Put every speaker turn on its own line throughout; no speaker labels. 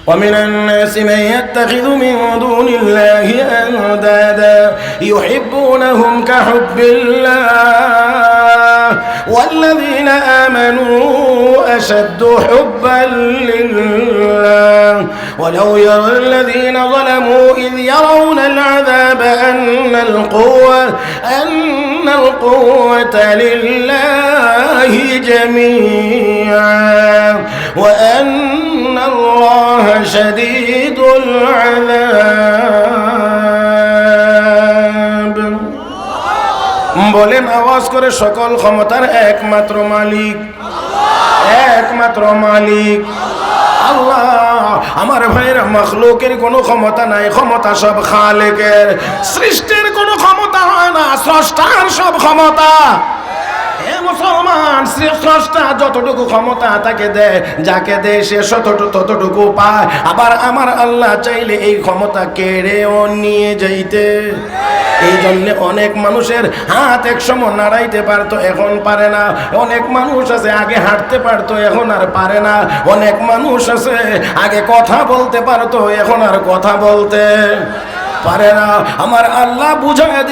ومن الناس من يتخذ من دون الله أندادا يحبونهم كحب الله والذين آمنوا أشد حبا لله ولو يرى الذين ظلموا إذ يرون العذاب أن القوة لله جميعا وأن الله شديد العذاب বলেন আওয়াজ করে সকল ক্ষমতার একমাত্র মালিক আল্লাহ। আমার ভাইরা মাখলুকের কোনো ক্ষমতা নাই, ক্ষমতা সব খালেকের। সৃষ্টির কোনো ক্ষমতা হয় না, স্রষ্টার সব ক্ষমতা। হে মুসলমান, স্রষ্টা যতটুকু ক্ষমতা তাকে দেয়, যাকে দেয় সে ততটুকু পায়। আবার আমার আল্লাহ চাইলে এই ক্ষমতা কেড়েও নিয়ে যাইতে। এই জন্য অনেক মানুষের হাত একসময় নাড়াইতে পারতো, এখন পারে না। অনেক মানুষ আছে আগে হাঁটতে পারতো, এখন আর পারে না। অনেক মানুষ আছে আগে কথা বলতে পারতো, এখন আর কথা বলতে পারে না। আমার আল্লাহ বুঝায়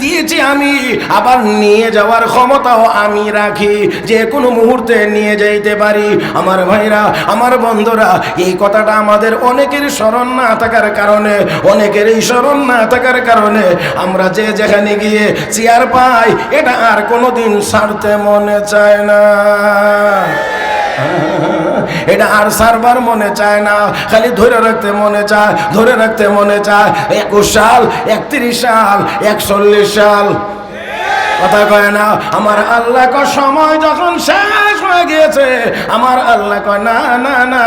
দিয়েছি আমি, আবার নিয়ে যাওয়ার ক্ষমতাও আমি রাখি, যে কোনো মুহূর্তে নিয়ে যাইতে পারি। আমার ভাইরা, আমার বন্ধুরা, এই কথাটা আমাদের অনেকের স্মরণ না থাকার কারণে, আমরা যে যেখানে গিয়ে চেয়ার পাই, এটা আর কোনোদিন ছাড়তে মনে চায় না, এটা আর সারবার মনে চায় না, খালি ধরে রাখতে মনে চায়। 21 সাল, 31 সাল, 41 সাল, কথা কয় না। আমার আল্লাহ কয় সময় যখন শেষ হয়ে গিয়েছে, আমার আল্লাহ কয় না না না,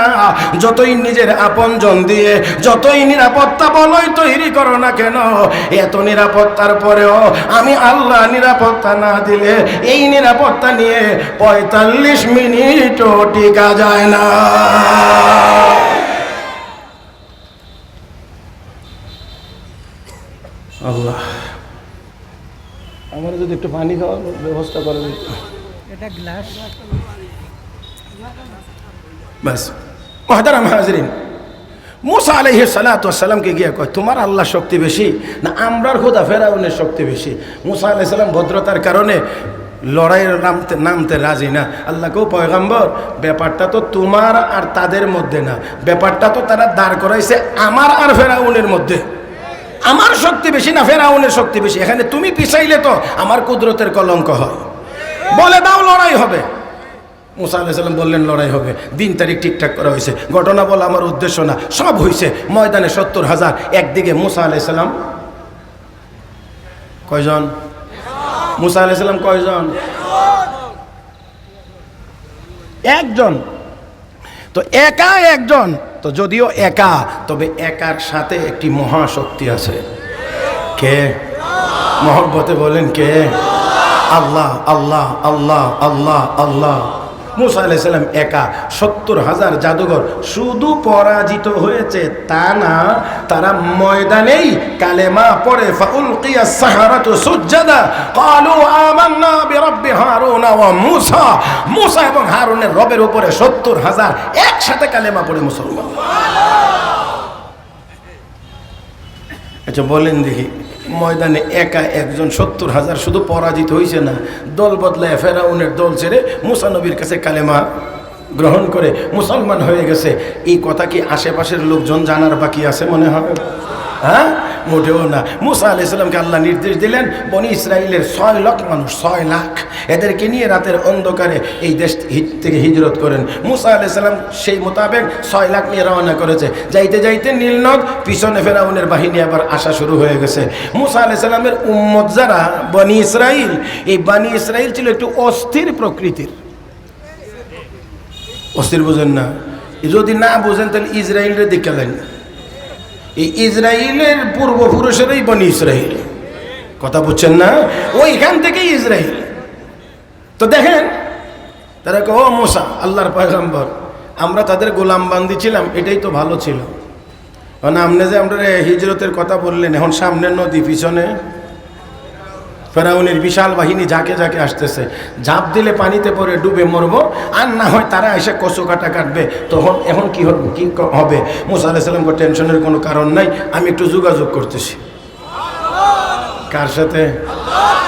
যতই নিজের আপনজন দিয়ে যতই নিরাপত্তা বলয় তৈরি করো না কেন, এত নিরাপত্তার পরেও আমি আল্লাহ নিরাপত্তা না দিলে এই নিরাপত্তা নিয়ে 45 মিনিটও টিকা যায় না। আল্লাহ আমার যদি একটু পানি খাওয়ার ব্যবস্থা করে দিত, এটা গ্লাস বাস। মুহতারাম হাজরিন, মুসা আলাইহিস সালাতু ওয়াস সালামকে গিয়ে কয়, তোমার আল্লাহ শক্তি বেশি না আমরার খোদা ফেরাউনের শক্তি বেশি? মুসা আলাইহিস সালাম ভদ্রতার কারণে লড়াইয়ের নামতে রাজি না। আল্লাহকেও পয়গম্বর, ব্যাপারটা তো তোমার আর তাদের মধ্যে না, ব্যাপারটা তো তারা দাঁড় করাইছে আমার আর ফেরাউনের মধ্যে। আমার শক্তি বেশি না ফেরাউনের শক্তি বেশি? এখানে তুমি পিছাইলে তো আমার কুদরতের কলঙ্ক হয়। বলে দাও লড়াই হবে। মুসা আলাইহিস সালাম বললেন লড়াই হবে। দিন তারিখ ঠিকঠাক করা হয়েছে, ঘটনা বলা আমার উদ্দেশ্য না, সব হয়েছে। ময়দানে 70,000, একদিকে মুসা আলাইহিস সালাম কয়জন? মুসা আলাইহিস সালাম কয়জন? একজন। তো একা একজন, তো যদিও একা, তবে একার সাথে একটি মহাশক্তি আছে। কে? মহব্বতে বলেন কে? আল্লাহ আল্লাহ আল্লাহ আল্লাহ আল্লাহ। মুসা আলাইহিস সালাম একা, 70,000 জাদুঘর শুধু পরাজিত হয়েছে তা না, তারা ময়দানেই কালেমা পড়ে ফাউলকিয়াস সাহারাতু সুজদা ক্বালু আমান্না বিরাব্বি হারুন ওয়া মুসা। মুসা এবং হারুনের রবের উপরে 70,000 একসাথে কালেমা পড়ে মুসলমান। আচ্ছা বলেন দেখি, ময়দানে একা একজন 70,000 শুধু পরাজিত হয়েছে না, দল বদলায় ফেরাউনের দল ছেড়ে মুসা নবীর কাছে কালেমা গ্রহণ করে মুসলমান হয়ে গেছে। এই কথা কি আশেপাশের লোকজন জানার বাকি আছে মনে হয়? হ্যাঁ, মোটেও না। মুসা আলাইহিস সালামকে আল্লাহ নির্দেশ দিলেন, বনি ইসরাইলের 6 লাখ মানুষ, 6 লাখ, এদেরকে নিয়ে রাতের অন্ধকারে এই দেশ থেকে হিজরত করেন। মুসা আলাইহিস সালাম সেই মোতাবেক 6 লাখ নিয়ে রওনা করেছে। যাইতে যাইতে নীলনদ, পিছনে ফেরাউনের বাহিনী আবার আসা শুরু হয়ে গেছে। মুসা আলাইহিস সালামের উম্মত যারা বনি ইসরাইল, এই বনি ইসরাইল ছিল একটু অস্থির প্রকৃতির। অস্থির বুঝেন না? যদি না বুঝেন তাহলে ইসরায়েলের দিকে লাইন। এই ইসরায়েলের পূর্বপুরুষেরই বনি ইসরায়েল, কথা বুঝছেন না? ওইখান থেকেই ইসরায়েল। তো দেখেন তারা কে, ও মুসা আল্লাহর পয়গম্বর, আমরা তাদের গোলাম বান্দি ছিলাম, এটাই তো ভালো ছিল। মানে আপনি যে আমরা হিজরতের কথা বললেন, এখন সামনে নদী, পিছনে ফেরাউনের বিশাল বাহিনী যাকে যাকে আসতেছে, ঝাঁপ দিলে পানিতে পড়ে ডুবে মরবো, আর না হয় তারা এসে কচু কাটা কাটবে। তখন এখন কি হবে? মুসা আলাইহিস সালামকে টেনশনের কোনো কারণ নাই, আমি একটু যোগাযোগ করতেছি। কার সাথে?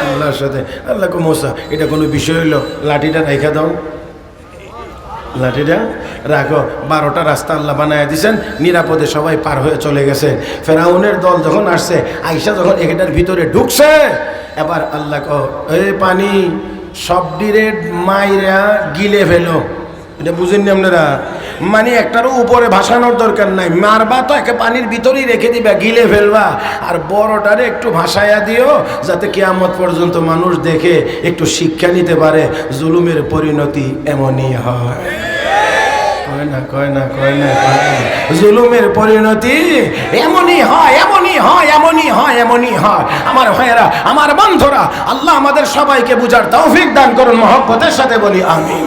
আল্লাহর সাথে। আল্লাহ কো মুসা, এটা কোনো বিষয় হইলো? লাঠিটা রেখে দাও, লাঠিটা রাখো। 12টা রাস্তা আল্লাহ বানায় দিয়েছেন, নিরাপদে সবাই পার হয়ে চলে গেছে। ফেরাউনের দল যখন আসছে, আইসা যখন এটার ভিতরে ঢুকছে, এবার আল্লাহ কো, এই পানি সব ডিরেক্ট মাইরা গিলে ফেলো। এটা বুঝেননি আপনারা? মানে একটারও উপরে ভাসানোর দরকার নাই, মারবা তো একে পানির ভিতরেই রেখে দিবা, গিলে ফেলবা। আর বড়টারে একটু ভাসাইয়া দিও, যাতে কিয়ামত পর্যন্ত মানুষ দেখে একটু শিক্ষা নিতে পারে। জুলুমের পরিণতি এমনই হয়। কয় না, কয় না, কয় না, কয় না। জুলুমের পরিণতি এমনই হয়, এমনই হয়, এমনই হয়, এমনই হয়। আমার ভাইয়েরা, আমার বন্ধুরা, আল্লাহ আমাদের সবাইকে বুঝার তৌফিক দান করুন। মহব্বতের সাথে বলি আমিন।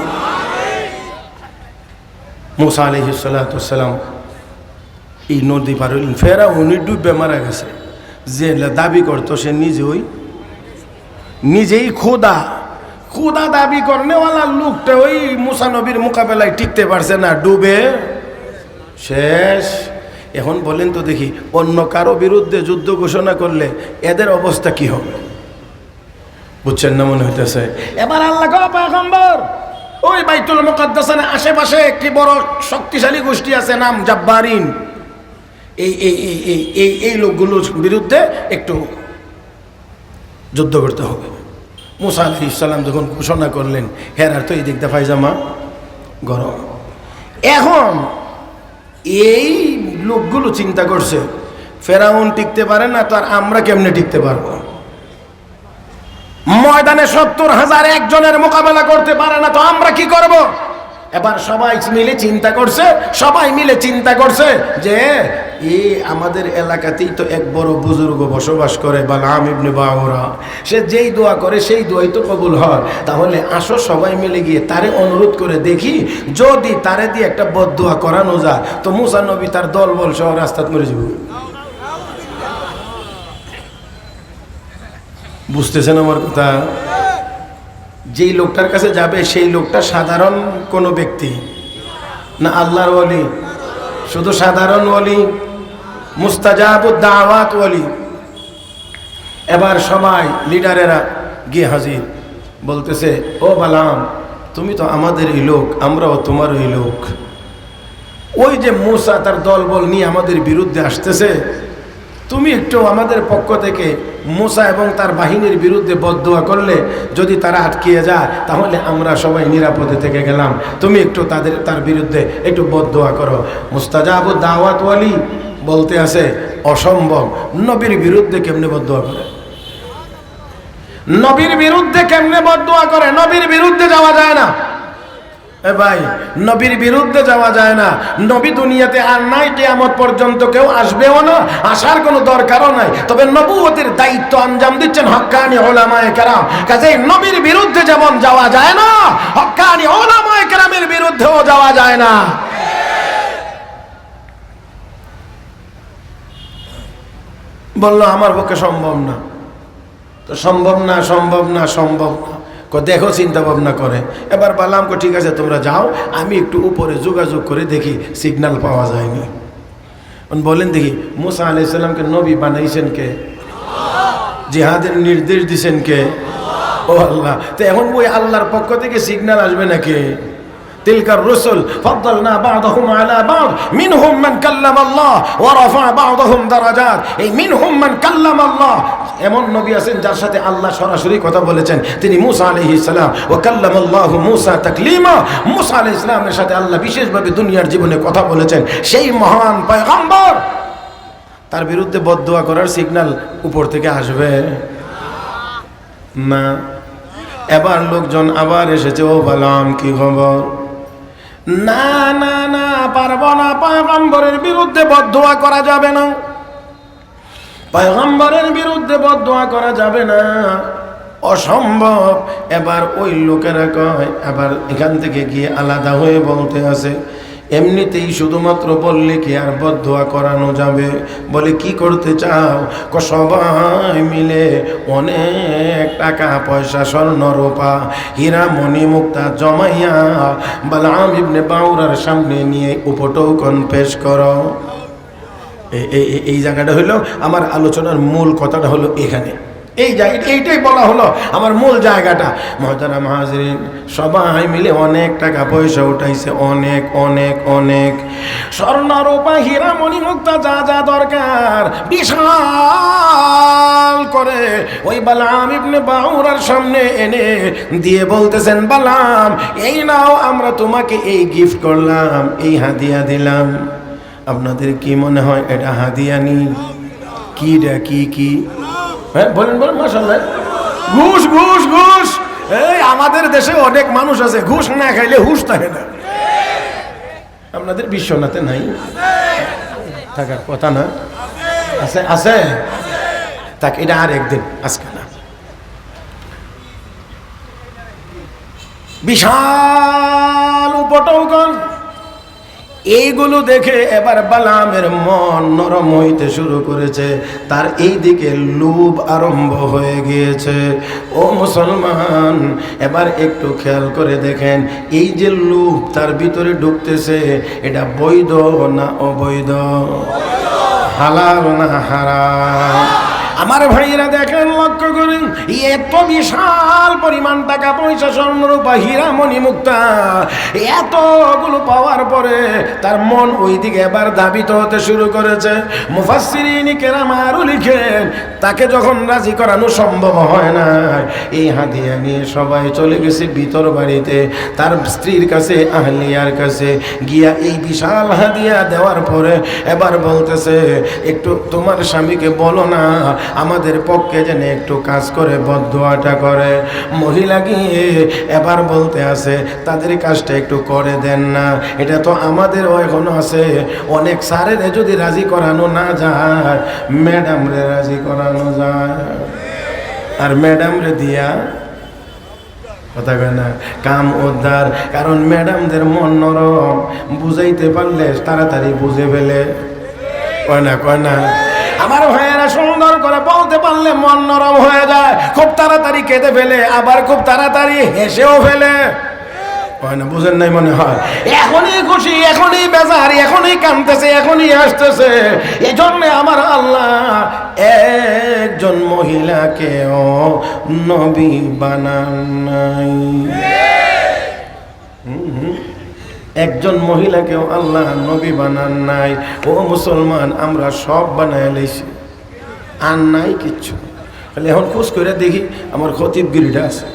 মুসা আলাইহিস সালাতু ওয়াসসালাম এই নদী পার হইলেন, ফেরাউন ডুবে মারা গেছে। যে দাবি করতো সে নিজেই খোদা দাবি করনেওয়ালা লোকটা ওই মুসা নবীর মোকাবেলায় টিকতে পারছে না, ডুবে শেষ। এখন বলেন তো দেখি, অন্য কারো বিরুদ্ধে যুদ্ধ ঘোষণা করলে এদের অবস্থা কি হবে? বুঝছেন না মনে হইতেছে? এবার আল্লাহ পয়গম্বর, ওই বাইতুল মুকাদ্দাসের আশেপাশে একটি বড় শক্তিশালী গোষ্ঠী আছে, নাম জাব্বারিন। এই লোকগুলোর বিরুদ্ধে একটু যুদ্ধ করতে হবে। মুসা আলাইহিস সালাম যখন ঘোষণা করলেন, হেরার তো এই দিকটা পায়জামা গরম। এখন এই লোকগুলো চিন্তা করছে, ফেরাউন টিকতে পারে না, তো আর আমরা কেমনে টিকতে পারবো? ময়দানে 70,000 একজনের মোকাবেলা করতে পারে না, তো আমরা কি করব? এবার সবাই মিলে চিন্তা করছে যে আমাদের এলাকাতেই তো এক বড় বুজুর্গ বসবাস করে, বালাম ইবনে বাউরা। সে যেই দোয়া করে সেই দোয়াই তো কবুল হয়। তাহলে আসো সবাই মিলে গিয়ে তারে অনুরোধ করে দেখি, যদি তারে দিয়ে একটা বদদোয়া করানো যায়, তো মুসা নবী তার দলবল সহ রাস্তাত মরে যাব। বুঝতেছেন আমার কথা? যেই লোকটার কাছে যাবে সেই লোকটা সাধারণ কোনো ব্যক্তি না, আল্লাহর ওলি, শুধু সাধারণ ওলি, মুস্তাজাবুদ দাওয়াত ওলি। এবার সবাই লিডারেরা গিয়ে হাজির, বলতেছে, ও বালাম, তুমি তো আমাদেরই লোক, আমরাও তোমারই লোক। ওই যে মুসা তার দলবল নিয়ে আমাদের বিরুদ্ধে আসতেছে, তুমি একটু আমাদের পক্ষ থেকে মুসা এবং তার বাহিনীর বিরুদ্ধে বদদোয়া করলে যদি তারা আটকিয়ে যায়, তাহলে আমরা সবাই নিরাপদে থেকে গেলাম। তুমি একটু তার বিরুদ্ধে একটু বদদোয়া করো। মুস্তাজাবুদ দাওয়াত ওয়ালি বলতে আছে, অসম্ভব। নবীর বিরুদ্ধে কেমনে বদদোয়া করে? নবীর বিরুদ্ধে কেমনে বদদোয়া করে? নবীর বিরুদ্ধে যাওয়া যায় না। ভাই, নবীর বিরুদ্ধে যাওয়া যায় না। নবী দুনিয়াতে আর নাই, কিয়ামত পর্যন্ত কেউ আসবেও না, আসার কোনো দরকারও নাই। তবে নবুয়তের দায়িত্ব আঞ্জাম দিচ্ছেন হক্কানি উলামায়ে কেরাম। কাজেই নবীর বিরুদ্ধে যেমন যাওয়া যায় না, হক্কানি উলামায়ে কেরামের বিরুদ্ধেও যাওয়া যায় না। বলল আমার পক্ষে সম্ভব না। তো সম্ভব না, সম্ভব না, সম্ভব না। দেখো চিন্তা ভাবনা করে। এবার বললাম, ঠিক আছে তোমরা যাও, আমি একটু উপরে যোগাযোগ করে দেখি সিগন্যাল পাওয়া যায়নি। বলেন দেখি, মুসা আলাইহিস সালামকে নবী বানাইছেন কে? জিহাদের নির্দেশ দিছেন কে? ও আল্লাহ। তো এখন ওই আল্লাহর পক্ষ থেকে সিগন্যাল আসবে নাকি? তিলকার রসুল ফাদ্দালনা বা'দাহুম আলা বা'দ মিনহুম মান কাল্লামা আল্লাহ ওয়া রাফা বা'দাহুম দারাজাত। এই মিনহুম মান কাল্লামা আল্লাহ, এমন নবী আছেন যার সাথে আল্লাহ সরাসরি কথা বলেছেন, তিনি মুসা আলাইহিস সালাম। ওয়া কাল্লামাল্লাহু মুসা তাকলিমা, মুসা আলাইহিস সালামের সাথে আল্লাহ বিশেষভাবে দুনিয়ার জীবনে কথা বলেছেন। সেই মহান পয়গম্বর, তার বিরুদ্ধে বদদোয়া করার সিগন্যাল উপর থেকে আসবে না। এবার লোকজন আবার এসেছে, ও বালাম কি খবর? না না না, পারবো না, পয়গম্বরের বিরুদ্ধে বদদোয়া করা যাবে না, পয়গম্বরের বিরুদ্ধে বদদোয়া করা যাবে না, অসম্ভব। এবার ওই লোকেরা কয়, আবার এখান থেকে গিয়ে আলাদা হয়ে বলতে আছে, এমনিতেই শুধুমাত্র বললে কি আর বদদোয়া করানো যাবে? বলে কি করতে চাও? সবাই মিলে অনেক টাকা পয়সা, স্বর্ণ রূপা, হীরা মণি মুক্তা জমাইয়া বালআম ইবনে বাউরার সামনে নিয়ে উপটৌকন পেশ করো। এই জায়গাটা হলো আমার আলোচনার মূল কথাটা হলো এখানে, এইটাই বলা হলো আমার মূল জায়গাটা। মুহতারাম হাজিরিন, সবাই মিলে অনেক টাকা পয়সা উঠাইছে, অনেক অনেক অনেক স্বর্ণ রূপা হীরা মণি মুক্তা যা যা দরকার বিশাল করে ওই বালআম ইবনে বাউরার সামনে এনে দিয়ে বলতেছেন, বালআম এই নাও, আমরা তোমাকে এই গিফট করলাম, এই হাদিয়া দিলাম। আপনাদের কি মনে হয় এটা হাদিয়া নি? কি রে, কি হ্যাঁ বলেন বলেন মাশাআল্লাহ। ঘুষ ঘুষ ঘুষ। এই আমাদের দেশে অনেক মানুষ আছে ঘুষ না খাইলে হুশ থাকে না। আপনাদের বিশ্বনাথে নাই? থাকার কথা না? আছে আছে থাক, এটা আর একদিন, আজকে না। বিশাল উপটৌকন, এইগুলো দেখে এবার বালআমের মন নরম হইতে শুরু করেছে, তার এই দিকে লোভ আরম্ভ হয়ে গিয়েছে। ও মুসলমান, এবার একটু খেয়াল করে দেখেন, এই যে লোভ তার ভিতরে ঢুকতেছে, এটা বৈধ না অবৈধ? হালাল না হারাম? আমার ভাইরা দেখেন, লক্ষ্য করেন, এত বিশাল পরিমাণ টাকা পয়সা, স্বর্ণরূপা হীরা মণি মুক্তা, এতগুলো পাওয়ার পরে তার মন ওই দিকে এবার ধাবিত হতে শুরু করেছে। মুফাসসিরিন কেরাম আরো লিখেন, তাকে যখন রাজি করানো সম্ভব হয় না, এই হাদিয়া নিয়ে সবাই চলে গেছে ভিতর বাড়িতে, তার স্ত্রীর কাছে, আহলিয়ার কাছে গিয়া এই বিশাল হাদিয়া দেওয়ার পরে এবার বলতেছে, একটু তোমার স্বামীকে বলো না আমাদের পক্ষে যেন একটু কাজ করে বদদোয়াটা করে। মহিলা গিয়ে এবার বলতে আছে, তাদের কাজটা একটু করে দেন না, এটা তো আমাদেরও এখনো আছে। অনেক স্যারের যদি রাজি করানো না যায়, ম্যাডাম রে রাজি করানো যায়, আর ম্যাডাম রে দিয়া কথা কয় না কাম উদ্ধার। কারণ ম্যাডামদের মন নরম, বুঝাইতে পারলে তাড়াতাড়ি বুঝে ফেলে। কয় না আমার ভাইয়েরা, সুন্দর করে বলতে পারলে মন নরম হয়ে যায়, খুব তাড়াতাড়ি কেঁদে ফেলে, আবার খুব তাড়াতাড়ি হেসেও ফেলে। হয় না? বুঝেন নাই মনে হয়? এখনই খুশি, এখনই বেজার, এখনই কাঁদতেছে, এখনই হাসতেছে। এই জন্য আমার আল্লাহ একজন মহিলাকেও নবী বানান নাই। একজন মহিলাকেও আল্লাহ নবী বানান নাই। ও মুসলমান, আমরা সব বানায় লাইছি, আর নাই কিচ্ছু। তাহলে এখন খোঁজ করে দেখি আমার খতিবগিরিটা আছে,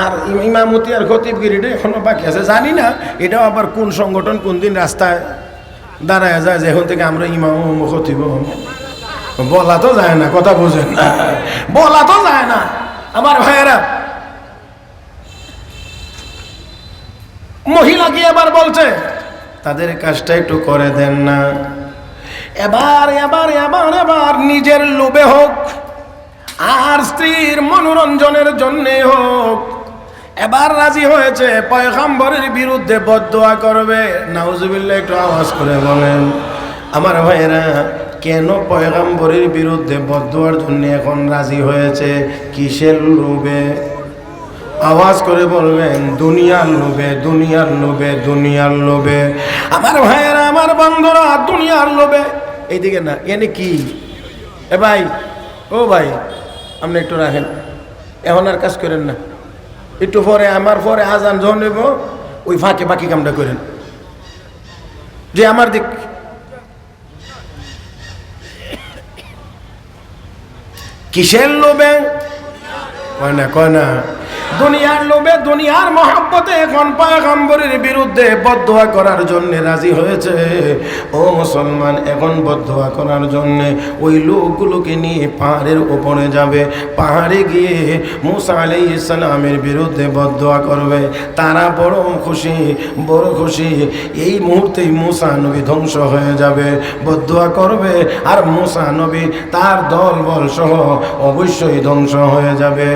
আর ইমামতি আর খতিবগিরিটা এখনো বাকি আছে। জানি না এটাও আবার কোন সংগঠন কোন দিন রাস্তায় দাঁড়ায় যায় যে এখন থেকে আমরা ইমাম খতিব। বলা তো যায় না, কথা বোঝেন না, বলা তো যায় না। আমার ভাইয়েরা, মহিলা কি এবার বলছে তাদের কাজটা একটু করে দেন না। এবার এবার এবার এবার নিজের লোভে হোক আর স্ত্রীর মনোরঞ্জনের জন্যে হোক, এবার রাজি হয়েছে পয়গম্বরের বিরুদ্ধে বদদোয়া করবে। নাউজুবিল্লাহ, একটু আওয়াজ করে বলেন। আমার ভাইয়েরা, কেন পয়গম্বরের বিরুদ্ধে বদদোয়ার জন্য এখন রাজি হয়েছে? কিসের লোভে? আওয়াজ করে বলবেন, দুনিয়ার লোভে, দুনিয়ার লোভে, দুনিয়ার লোভে। আমার ভাইয়েরা, আমার বন্ধুরা, দুনিয়ার লোভে। এইদিকে না, এনে কি এ ভাই, ও ভাই, আপনি একটু রাখেন, এখন আর কাজ করেন না, একটু পরে আমার পরে আজান যখন নেব ওই ফাঁকে বাকি কামটা করেন। যে আমার দিক কিসের লোভে? কয় না দুনিয়ার লোভে, দুনিয়ার মহব্বতে এখন পয়গম্বরের বিরুদ্ধে বদদোয়া করার জন্য রাজি হয়েছে। ও মুসলমান, এখন বদদোয়া করার জন্য ওই লোকগুলোকে নিয়ে পাহাড়ের উপরে যাবে, পাহাড়ে গিয়ে মুসা আলাইহিস সালামের বিরুদ্ধে বদদোয়া করবে। তারা বড় খুশি, বড় খুশি। এই মুহূর্তেই মুসা নবী ধ্বংস হয়ে যাবে, বদদোয়া করবে, আর মুসা নবী তার দল বল সহ অবশ্যই ধ্বংস হয়ে যাবে।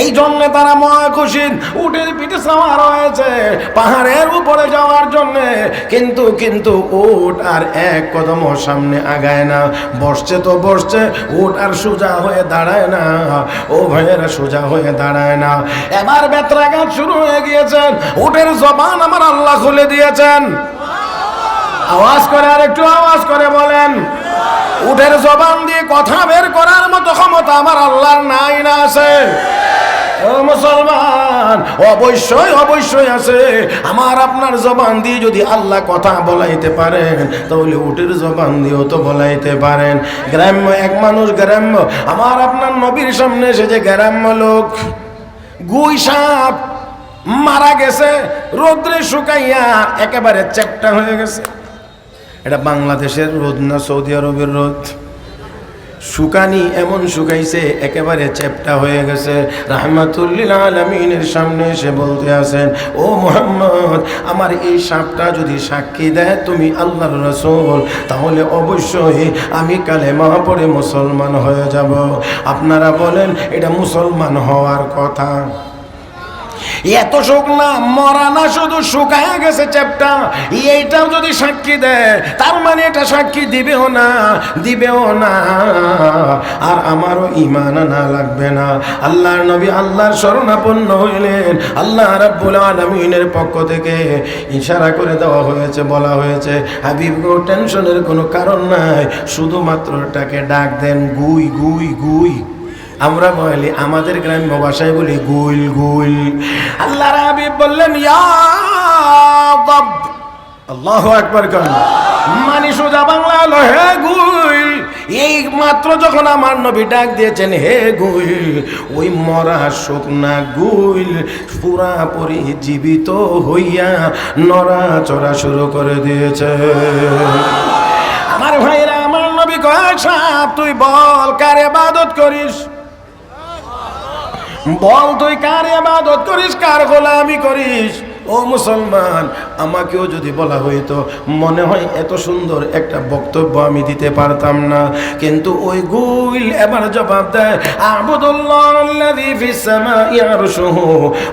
এই জন্য তারা খুশি, উটের পিঠে সাওয়ার হয়েছে পাহাড়ের উপরে যাওয়ার জন্য, কিন্তু উট আর এক কদম সামনে আগায় না। বসছে তো বসছে, উট আর সোজা হয়ে দাঁড়ায় না। ও ভাইয়েরা, সোজা হয়ে দাঁড়ায় না। এবার বেত্রাঘাত শুরু হয়ে গিয়েছেন, উটের জবান আমার আল্লাহ খুলে দিয়েছেন। আওয়াজ করে, আর একটু আওয়াজ করে বলেন, উটের জবান দিয়ে কথা বের করার মতো ক্ষমতা আমার আল্লাহর নাই না আছে? ও মুসলমান, অবশ্যই আছে। আমার আপনার জবান দিয়ে যদি আল্লাহ কথা বলাইতে পারেন, তাহলে উটের জবান দিয়েও তো বলাইতে পারেন। গ্রাম্য এক মানুষ, গ্রাম্য আমার আপনার নবীর সামনে এসেছে, গ্রাম্য লোক, গুই সাপ মারা গেছে, রোদ্রে শুকাইয়া একেবারে চ্যাপ্টা হয়ে গেছে। এটা বাংলাদেশের রোদ না সৌদি আরবের রোদ? শুকানি এমন শুকাইছে, একেবারে চ্যাপ্টা হয়ে গেছে। রাহমাতুল্লিল আলামিনের সামনে এসে বলতে আছেন, ও মুহাম্মদ, আমার এই সাপটা যদি সাক্ষী দেয় তুমি আল্লাহর রাসূল, তাহলে অবশ্যই আমি কালেমা পড়ে মুসলমান হয়ে যাব। আপনারা বলেন, এটা মুসলমান হওয়ার কথা? এত শোক না, মরা না, শুধু শুকায় গেছে চ্যাপ্টা, এইটাও যদি সাক্ষী দেয়, তার মানে এটা সাক্ষী দিবেও না। আর আমারও ঈমান আনা লাগবে না। আল্লাহর নবী আল্লাহর শরণাপন্ন হইলেন। আল্লাহ রাব্বুল আলামিনের পক্ষ থেকে ইশারা করে দেওয়া হয়েছে, বলা হয়েছে, হাবিব গো, টেনশনের কোনো কারণ নাই, শুধুমাত্র এটাকে ডাক দেন, গুই গুই গুই। আমরা বলি, আমাদের গ্রাম্য ভাষায় বলি গুইল গুইল। আল্লাহর হাবিব বললেন, ইয়া দাব। আল্লাহু আকবার করেন। মানে সোজা বাংলা হলো, হে গুইল। এই মাত্র যখন আমার নবী ডাক দিয়েছেন, হে গুইল, ওই মরা শুকনা গুইল পুরাপুরি জীবিত হইয়া নড়াচড়া শুরু করে দিয়েছে। আমার ভাইরা, আমার নবী কয়, সাপ তুই বল, কার ইবাদত করিস? বল, তুই কার ইবাদত করিস, কার গোলামি করিস? ও মুসলমান, আমাকেও যদি বলা হইতো, মনে হয় এত সুন্দর একটা বক্তব্য আমি দিতে পারতাম না। কিন্তু ওই গুইল এবার জবাব দেয়, আবুদুল্লাহি ফিস সামাই আরশুহু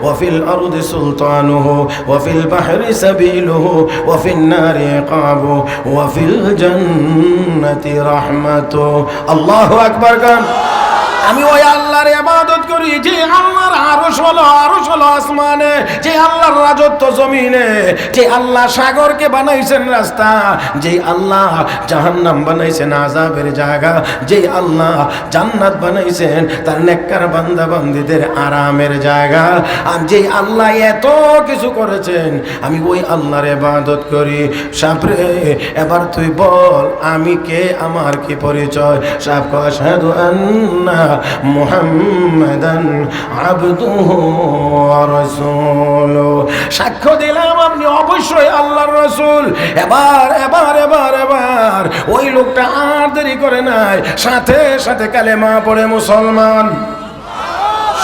ওয়া ফিল আরদি সুলতানুহু ওয়া ফিল বাহরি সাবিলুহু ওয়া ফিন নারি ইকাবু ওয়া ফিল জান্নাতি রাহমাতু। আল্লাহু আকবার গান। আমি ওই আল্লাহর ইবাদত করি যে আল্লাহর আরশ হলো আসমানে, যে আল্লাহর রাজত্ব জমিনে, যে আল্লাহ সাগরকে বানাইছেন রাস্তা, যে আল্লাহ জাহান্নাম বানাইছেন আযাবের জায়গা, যে আল্লাহ জান্নাত বানাইছেন তার নেককার বান্দা বান্দীদের আরামের জায়গা, আর যে আল্লাহ এত কিছু করেছেন, আমি ওই আল্লাহর ইবাদত করি। সাপরে, এবার তুই বল, আমি কে, আমার কি পরিচয়? সাপ কয়, আশহাদু আন্না মুহাম্মাদান আবদুহু ওয়া রাসূলুহু। সাক্ষ্য দিলাম আপনি অবশ্যই আল্লাহর রাসূল। এবার ওই লোকটা আর দেরি করে নাই, সাথে সাথে কালেমা পড়ে মুসলমান।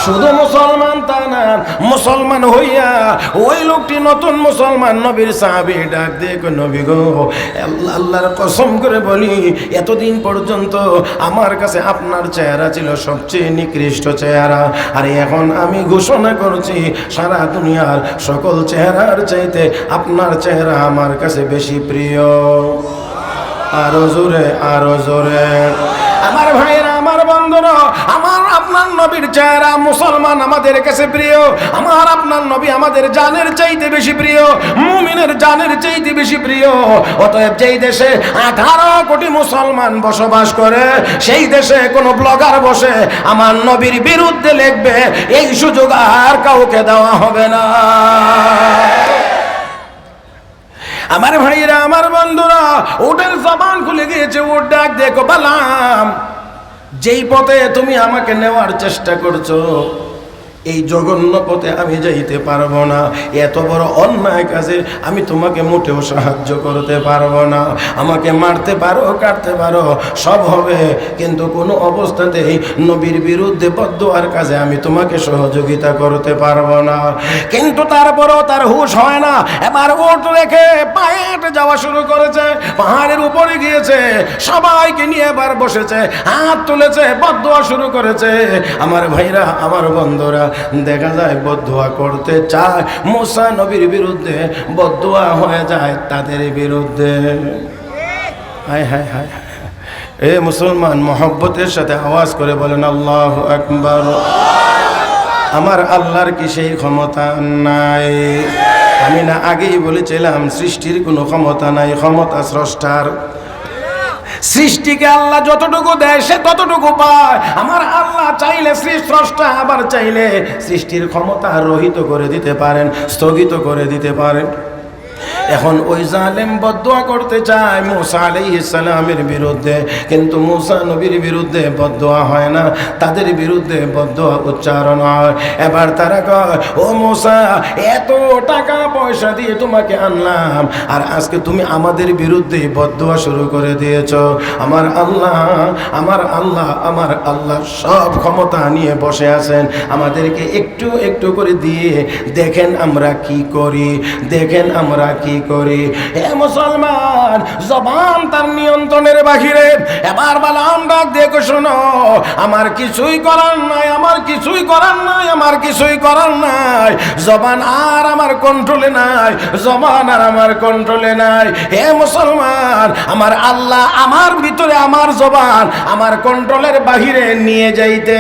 শুধু মুসলমান তা না, মুসলমান হইয়া ওই লোকটি নতুন মুসলমান। নবীর সাহাবী ডাক দিয়ে কই, নবী গো, আল্লাহর কসম করে বলি, এতদিন পর্যন্ত আমার কাছে আপনার চেহারা ছিল সবচেয়ে নিকৃষ্ট চেহারা, আর এখন আমি ঘোষণা করছি, সারা দুনিয়ার সকল চেহারার চাইতে আপনার চেহারা আমার কাছে বেশি প্রিয়। আরো জোরে, আরো জোরে। আমার ভাইরা, আমার বন্ধুরা, আমার আপনার নবীর চেহারা মুসলমান আমাদের কাছে প্রিয়। আমার আপনার নবী আমাদের জানের চাইতে বেশি প্রিয়, মুমিনের জানের চাইতে বেশি প্রিয়। অতএব যেই দেশে 18 কোটি মুসলমান বসবাস করে, সেই দেশে কোন ব্লগার বসে আমার নবীর বিরুদ্ধে লিখবে, এই সুযোগ আর কাউকে দেওয়া হবে না। আমার ভাইরা, আমার বন্ধুরা, ওটার জবান খুলে গিয়েছে। ওর ডাক দেখো, বালাম, যেই পথে তুমি আমাকে নেওয়ার চেষ্টা করছো, এই জঘন্য পথে আমি যাইতে পারবো না। এত বড় অন্যায় কাজে আমি তোমাকে মোটেও সাহায্য করতে পারবো না। আমাকে মারতে পারো, কাটতে পারো, সব হবে, কিন্তু কোনো অবস্থাতেই নবীর বিরুদ্ধে বদদুয়ার কাজে আমি তোমাকে সহযোগিতা করতে পারবো না। কিন্তু তারপরও তার হুঁশ হয় না। এবার ওট রেখে পায়ে হেঁটে যাওয়া শুরু করেছে, পাহাড়ের উপরে গিয়েছে, সবাইকে নিয়ে এবার বসেছে, হাত তুলেছে, বদদুয়া শুরু করেছে। আমার ভাইরা, আমার বন্ধুরা, দেখা যায় বদদুয়া করতে চায় মুসা নবীর বিরুদ্ধে, বদদুয়া হয়ে যায় তাদের বিরুদ্ধে। হায় হায় হায় হায়। এ মুসলমান, মহব্বতের সাথে আওয়াজ করে বলেন আল্লাহু আকবার। আমার আল্লাহর কি সেই ক্ষমতা নাই? আমি না আগেই বলেছিলাম সৃষ্টির কোনো ক্ষমতা নাই, ক্ষমতা স্রষ্টার। সৃষ্টিকে আল্লাহ যতটুকু দেয় সে ততটুকু পায়। আমার আল্লাহ চাইলে স্রষ্টা, আবার চাইলে সৃষ্টির ক্ষমতা রহিত করে দিতে পারেন, স্থগিত করে দিতে পারেন। এখন ওই জালেম বদদুয়া করতে চায় মুসা আলাইহিস সালামের বিরুদ্ধে, কিন্তু মুসা নবীর বিরুদ্ধে বদদুয়া হয় না, তাদের বিরুদ্ধে বদদুয়া উচ্চারণ হয়। এবার তারা কয়, ও মুসা, এত টাকা পয়সা দিয়ে তোমাকে আনলাম, আর আজকে তুমি আমাদের বিরুদ্ধে বদদুয়া শুরু করে দিয়েছ। আমার আল্লাহ, আমার আল্লাহ, আমার আল্লাহ সব ক্ষমতা নিয়ে বসে আছেন, আমাদেরকে একটু একটু করে দিয়ে দেখেন আমরা কি করি, দেখেন আমরা কি করি। হে মুসলমান, জবান তার নিয়ন্ত্রণের বাহিরে। এবার বালাম ডাক দেখো, শোনো, আমার কিছুই করার নাই, আমার কিছুই করার নাই, আমার কিছুই করার নাই। জবান আর আমার কন্ট্রোলে নাই, জবান আর আমার কন্ট্রোলে নাই। হে মুসলমান, আমার আল্লাহ আমার ভিতরে আমার জবান আমার কন্ট্রোলের বাহিরে নিয়ে যাইতে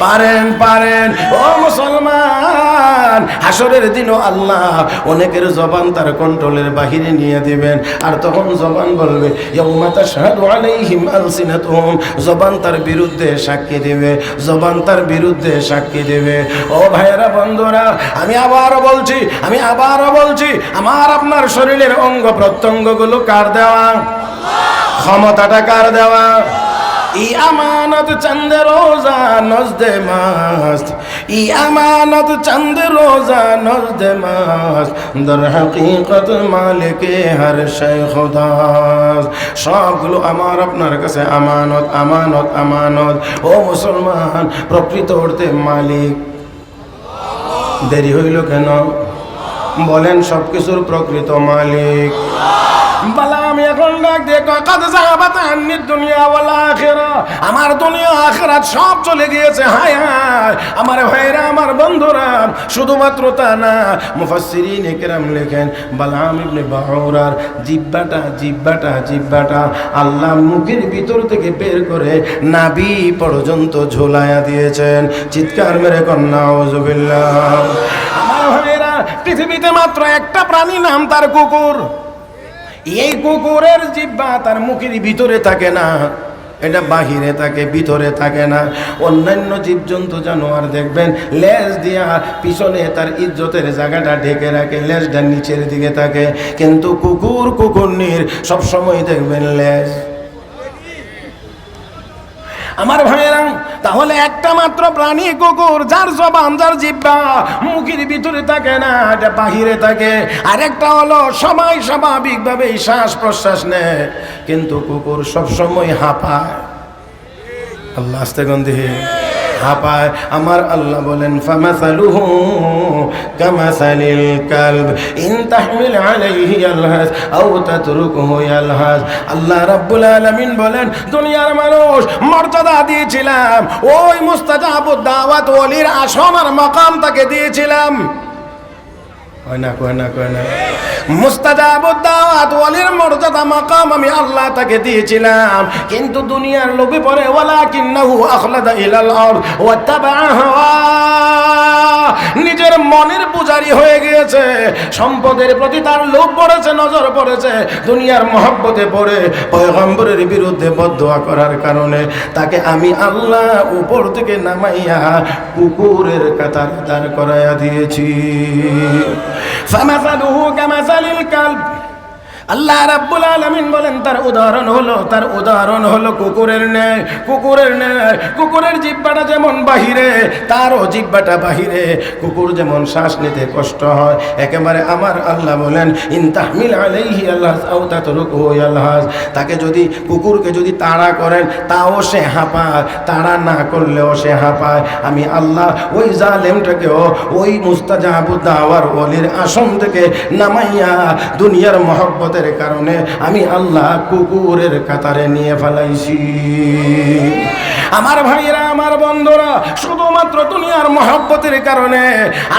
পারেন, পারেন। ও মুসলমান, হাসরের দিনও আল্লাহ অনেকের জবান তার কন্ট্রোলের বাহিরে নিয়ে দিবেন, আর তখন জবান বলবে ইয়াউমা তাশহাদু আলাইহিম আলসিনাতুহুম, জবান তার বিরুদ্ধে সাক্ষী দেবে, জবান তার বিরুদ্ধে সাক্ষী দেবে। ও ভাইয়েরা, বন্ধুরা, আমি আবারও বলছি, আমি আবারও বলছি, আমার আপনার শরীরের অঙ্গ প্রত্যঙ্গগুলো কার দেওয়া? ক্ষমতাটা কার দেওয়া? ই আমানত চন্দ রোজা নজদে মাস্ত, ই আমানত চন্দ রোজা নজদে মাস্ত, দর হকীকত মালিকে হর শৈ খুদাস। সবগুলো আমার আপনার কাছে আমানত, আমানত, আমানত। ও মুসলমান, প্রকৃত অর্থে মালিক। দেরি হইল কেন? বলেন, সবকিছুর প্রকৃত মালিক। বালা, আমি এখন ডাক দিয়ে কাদ যাবাত আন্নি দুনিয়া ওয়াল আখিরা, আমার দুনিয়া আখিরাত সব চলে গিয়েছে। হায় হায় আমার ভাইরা, আমার বন্ধুরা, শুধুমাত্র তা না, মুফাসসিরিন ইকরাম লেখেন বালাম ইবনে বাউরার জিহ্বাটা, জিহ্বাটা, জিহ্বাটা আল্লাহ মুখের ভিতর থেকে বের করে নাভি পর্যন্ত ঝোলায়া দিয়েছেন। চিৎকার মেরে কন্যা আউযুবিল্লাহ। আমার ভাইরা, পৃথিবীতে মাত্র একটা প্রাণী, নাম তার কুকুর। এই কুকুরের জিহ্বা তার মুখের ভিতরে থাকে না, এটা বাহিরে থাকে, ভিতরে থাকে না। অন্যান্য জীবজন্তু জানোয়ার দেখবেন লেজ দিয়া পিছনে তার ইজ্জতের জায়গাটা ঢেকে রাখে, লেজটা নিচের দিকে থাকে, কিন্তু কুকুর, কুকুরনির সবসময় দেখবেন লেজ। আমার ভাইয়েরা, তাহলে একটা মাত্র প্রাণী কুকুর, যার জবান, যার জিহ্বা মুখের ভিতরে থাকে না, এটা বাহিরে থাকে। আরেকটা হলো সবাই স্বাভাবিকভাবে শ্বাস প্রশ্বাস নেয়, কিন্তু কুকুর সবসময় হাঁপায়। আল্লাহ আস্তে গন্ধে হাঁপায়। আমার আল্লাহ বলেন ফামাসালুহু কামাসালিল কালব ইন তাহমিল আলাইহি ইয়ালহাস আও তাতরুকুহু ইয়ালহাস। আল্লাহ রাব্বুল আলামিন বলেন, দুনিয়ার মানুষ মর্যাদা দিয়েছিলাম, ওই মুস্তাজাবুদ দাওয়াত ওলির আসন আর মাকাম তাকে দিয়েছিলাম। কয় না, কয় না, কয় না। মুস্তাজাবুদ দাওয়াত ওয়ালির মর্যাদা মাকাম আমি আল্লাহ তাকে দিয়েছিলাম, কিন্তু দুনিয়ার লোভে পড়ে ওয়ালাকিন্নাহু আখলাদা ইলাল আরদ ওয়াত্তাবা হাওয়া, নিজের মনের পূজারি হয়ে গিয়েছে। সম্পদের প্রতি তার লোভ পড়েছে, নজর পড়েছে, দুনিয়ার মহব্বতে পড়ে পয়গম্বরের বিরুদ্ধে বদদুয়া করার কারণে তাকে আমি আল্লাহ উপর থেকে নামাইয়া কুকুরের কাতার দাঁড় করাইয়া দিয়েছি। ফামাসালুহু কামাসালিল কালব, আল্লাহ রাব্বুল আলামিন বলেন তার উদাহরণ হলো কুকুরের ন্যায়, কুকুরের ন্যায়। কুকুরের জিহ্বাটা যেমন বাহিরে, তারও জিহ্বাটা বাহিরে। কুকুর যেমন শ্বাস নিতে কষ্ট হয়, একেবারে আমার আল্লাহ বলেন ইন তাহমিল আলাইহি ইয়ালহাস আও তাতরুকুহু ইয়ালহাস, তাকে যদি, কুকুরকে যদি তাড়া করেন তাও সে হাঁপায়, তাড়া না করলেও সে হাঁপায়। আমি আল্লাহ ওই জালেমটাকেও ওই মুস্তাজাবুদ দাওয়ার ওলির আসন থেকে নামাইয়া দুনিয়ার মহব্বতে মহব্বতের কারণে আমি আল্লাহ কুকুরের কাতারে নিয়ে ফেলাইছি। আমার ভাইয়েরা, আমার বন্ধুরা, শুধুমাত্র দুনিয়ার মহব্বতের কারণে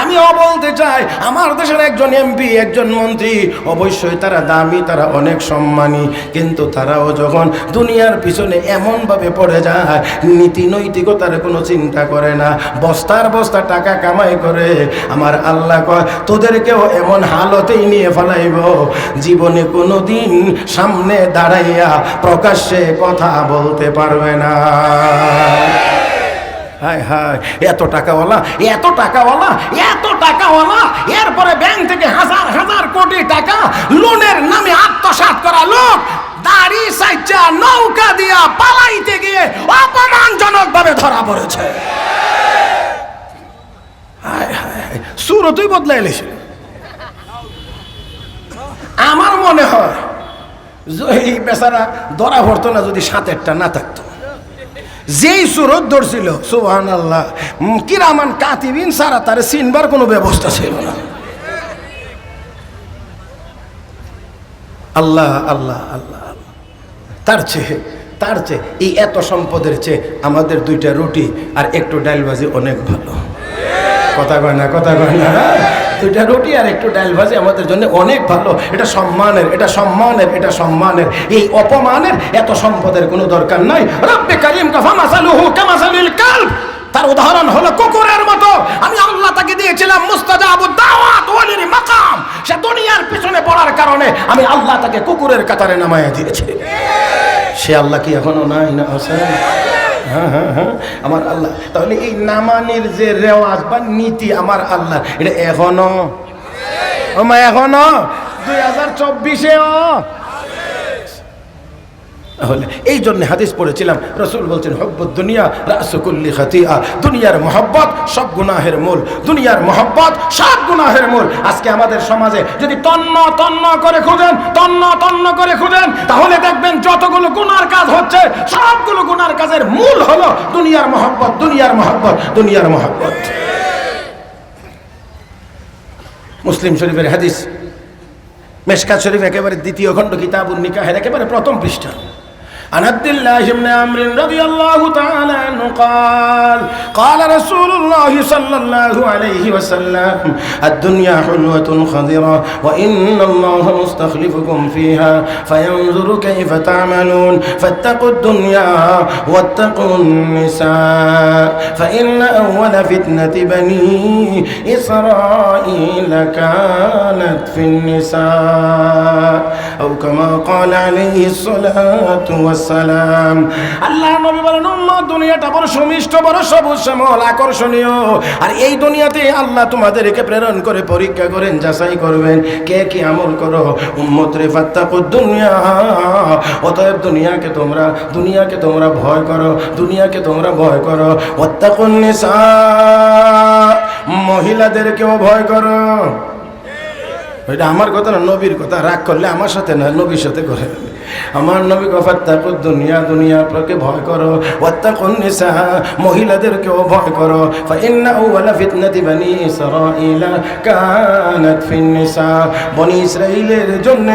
আমিও বলতে চাই, আমার দেশের একজন এমপি, একজন মন্ত্রী, অবশ্যই তারা দামি, তারা অনেক সম্মানী, কিন্তু তারাও যখন দুনিয়ার পিছনে এমনভাবে পড়ে যায়, নীতি নৈতিকতার কোনো চিন্তা করে না, বস্তার বস্তা টাকা কামাই করে, আমার আল্লাহ কয় তোদেরকেও এমন হালতেই নিয়ে ফেলাইব, জীবনে কোনো দিন সামনে দাঁড়াইয়া প্রকাশ্যে কথা বলতে পারবে না। হায় হায়, এত টাকাওয়ালা, এত টাকাওয়ালা, এত টাকাওয়ালা, এরপরে ব্যাংক থেকে হাজার হাজার কোটি টাকা লোনের নামে আত্মসাৎ করা লোক দাড়ি সাইচা নৌকা দিয়া পালাইতে গিয়ে অপমানজনক ভাবে ধরা পড়েছে। হায় হায়, সুরতই বদলাইলেছে। আমার মনে হয় এই বেচারা ধরা পড়তো না যদি সাতেরটা না থাকতো। যেই সুরত ধরছিল, সুবহানাল্লাহ, কিরামান কাতিবিন সারা তার চিনবার কোনো ব্যবস্থা ছিল না। আল্লাহ আল্লাহ আল্লাহ, তার চেয়ে এই এত সম্পদের চেয়ে আমাদের দুইটা রুটি আর একটু ডাল ভাজি অনেক ভালো। কথা কয় না, কথা কয় না। দুইটা রুটি আর একটু ডাল ভাজি আমাদের জন্য অনেক ভালো। এটা সম্মানের, এটা সম্মানের, এটা সম্মানের। এই অপমানের এত সম্পদের কোনো দরকার নাই। রব্বে কারীম কা ফামাসালুহু কামাসালিল কালব, তার উদাহরণ হলো কুকুরের মতো। আমি আল্লাহ তাকে দিয়েছিলাম মুস্তাজাবুদ দাওয়াত ওয়ালিল মাকাম। সে দুনিয়ার পিছনে পড়ার কারণে আমি আল্লাহ তাকে কুকুরের কাতারে নামায়া দিয়েছি। সে আল্লাহ কি এখনো নাই না আছে? হ্যাঁ হ্যাঁ হ্যাঁ, আমার আল্লাহ। তাহলে এই নামানির যে রেওয়াজ বা নীতি আমার আল্লাহ, এটা এখনো 2024-এও। তাহলে এই জন্য হাদিস পড়েছিলাম, রাসূল বলছেন হুব্বুদ দুনিয়া রাসু কুল্লি খাতিআ, দুনিয়ার মহব্বত সব গুনাহের মূল, দুনিয়ার মহব্বত সব গুনাহের মূল। আজকে আমাদের সমাজে যদি তন্ন তন্ন করে খুঁজেন, তন্ন তন্ন করে খুঁজেন, তাহলে দেখবেন যতগুলো গুনার কাজ হচ্ছে সবগুলো গুনার কাজের মূল হলো দুনিয়ার মহব্বত, দুনিয়ার মহব্বত, দুনিয়ার মহব্বত। মুসলিম শরীফের হাদিস, মিশকাত শরীফ একেবারে দ্বিতীয় খণ্ড, কিতাবুন নিকাহের একেবারে প্রথম পৃষ্ঠা। عن عبد الله بن عمرو رضي الله تعالى عنه قال قال رسول الله صلى الله عليه وسلم الدنيا حلوة خضرة وإن الله مستخلفكم فيها فينظر كيف تعملون فاتقوا الدنيا واتقوا النساء فإن أول فتنة بني إسرائيل كانت في النساء أو كما قال عليه الصلاة والسلام। আল্লাহ নবী বলেন, উম্মত দুনিয়াটা বড় সুমিষ্ট, বড় সবুজ শ্যামল, আকর্ষণীয়। আর এই দুনিয়াতে আল্লাহ তোমাদেরকে প্রেরণ করে পরীক্ষা করেন, যাচাই করবেন কে কি আমল করো। উম্মত রে ফাত্তাকুদ দুনিয়া, অতএব দুনিয়াকে তোমরা ভয় করো, দুনিয়াকে তোমরা ভয় করো। ওয়াত্তাকুন নিসা, মহিলাদেরকেও ভয় করো। এটা আমার কথা না, নবীর কথা। রাগ করলে আমার সাথে না, নবীর সাথে করে। আমার নবী ফাত্তাকুদ দুনিয়া, দুনিয়াকে ভয় করো। ওয়াত্তাকুন নিসা, মহিলাদেরকেও ভয় করো। ফাইন্না আউওয়ালা ফিতনাতি বনি ইসরাঈলা কানাত ফিন নিসা, বনি ইসরাঈলের জন্য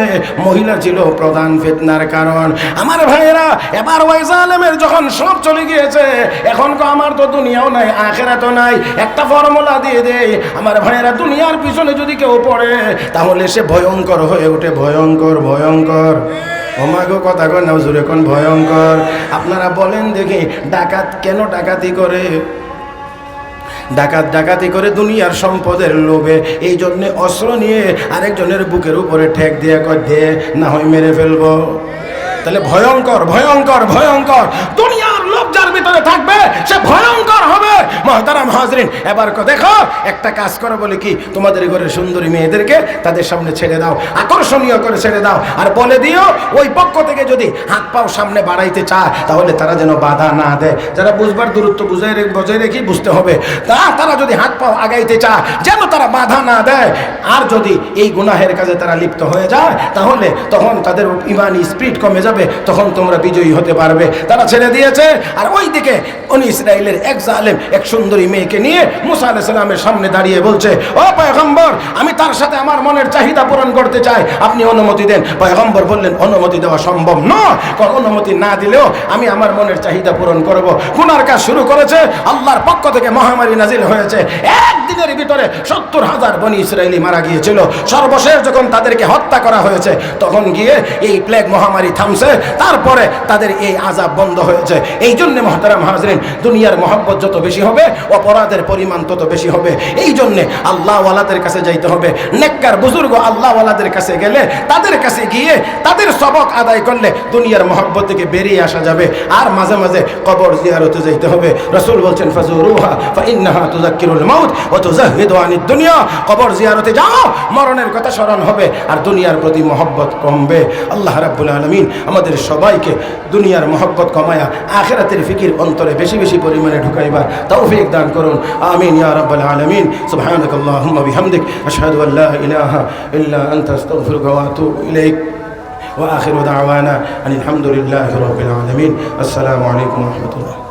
মহিলা ছিল প্রধান ফিতনার কারণ। আমার ভাইয়েরা, এবার ওই জালেমের যখন সব চলে গিয়েছে, এখন তো আমার তো দুনিয়াও নাই, আখিরাতও নাই। একটা ফর্মুলা দিয়ে দেই আমার ভাইয়েরা, দুনিয়ার পিছনে যদি কেউ পড়ে তাহলে সে ভয়ঙ্কর হয়ে ওঠে, ভয়ঙ্কর, ভয়ঙ্কর। ওমাগো কথা কর না, জোরে কোন ভয়ঙ্কর। আপনারা বলেন দেখি, ডাকাত কেন ডাকাতি করে? ডাকাতি করে দুনিয়ার সম্পদের লোভে। এই জন্যে অস্ত্র নিয়ে আরেকজনের বুকের উপরে ঠেক দিয়ে কয় দে, না হয় মেরে ফেলবো। তাহলে ভয়ঙ্কর, ভয়ঙ্কর, ভয়ঙ্কর। দুনিয়ার লোভ যার ভিতরে থাকবে সে ভয়ঙ্কর হবে। মুহতারাম হাজরিন, এবার দেখো, একটা কাজ করো, বলে কি, তোমাদের ঘরের সুন্দরী মেয়েদেরকে তাদের সামনে ছেড়ে দাও, আকর্ষণীয় করে ছেড়ে দাও, আর বলে দিও ওই পক্ষ থেকে যদি হাত পাও সামনে বাড়াইতে চায় তাহলে তারা যেন বাধা না দেয়। যারা বুঝবার দূরত্ব বজায় রেখে বুঝতে হবে, তারা যদি হাত পাও আগাইতে চায় যেন তারা বাধা না দেয়। আর যদি এই গুনাহের কাজে তারা লিপ্ত হয়ে যায় তাহলে তখন তাদের ইমানি স্পিরিট কমে যাবে, তখন তোমরা বিজয়ী হতে পারবে। তারা ছেড়ে দিয়েছে, আর ওই ওই দিকে ইসরায়েলের এক জালেম এক সুন্দরী মেয়েকে নিয়ে মুসা আলাইহিস সালামের সামনে দাঁড়িয়ে বলছে, ও পয়গম্বর, আমি তার সাথে আমার মনের চাহিদা পূরণ করতে চাই, আপনি অনুমতি দেন। পয়গম্বর বললেন, অনুমতি দেওয়া সম্ভব নয়, কারণ অনুমতি না দিলেও আমি আমার মনের চাহিদা পূরণ করব। গুনার কাজ শুরু করেছে, আল্লাহর পক্ষ থেকে মহামারী নাজিল হয়েছে। একদিনের ভিতরে 70,000 বনি ইসরায়েলি মারা গিয়েছিল। সর্বশেষ যখন তাদেরকে হত্যা করা হয়েছে, তখন গিয়ে এই প্লেগ মহামারী থামছে, তারপরে তাদের এই আযাব বন্ধ হয়েছে। এই জন্য মুহতারাম হাজরিন, দুনিয়ার মহব্বত যত বেশি হবে, অপরাধের পরিমাণ তত বেশি হবে। এই জন্য আল্লাহওয়ালাদের কাছে যাইতে হবে। নেককার বুজুর্গ আল্লাহওয়ালাদের কাছে গেলে, তাদের কাছে গিয়ে তাদের সবক আদায় করলে দুনিয়ার মহব্বত থেকে বেরিয়ে আসা যাবে। আর মাঝে মাঝে কবর জিয়ারতে যাইতে হবে। রাসূল বলছেন, ফাজুরুহা ফাইন্নাহা তুযাক্কিরুল মাউত ওয়া তুযাহিদু আনিদ দুনিয়া। কবর জিয়ারতে যাও, মরণের কথা স্মরণ হবে আর দুনিয়ার প্রতি মহব্বত কমবে। আল্লাহ রাব্বুল আলামিন আমাদের সবাইকে দুনিয়ার মহব্বত কমায়া আখিরাতের ফিকির অন্তরে বেশি বেশি পরিমাণে ঢুকাইবার তৌফিক দান করুন। আমিন ইয়া রাব্বাল আলামিন। সুবহানাকাল্লাহুম্মা বিহামদিক আশহাদু আল লা ইলাহা ইল্লা আনতা আস্তাগফিরুকা ওয়া আতুবু ইলাইক। ওয়া আখিরু দাওয়ানা আনিল হামদুলিল্লাহি রাব্বিল আলামিন। আসসালামু আলাইকুম ওয়া রাহমাতুল্লাহ।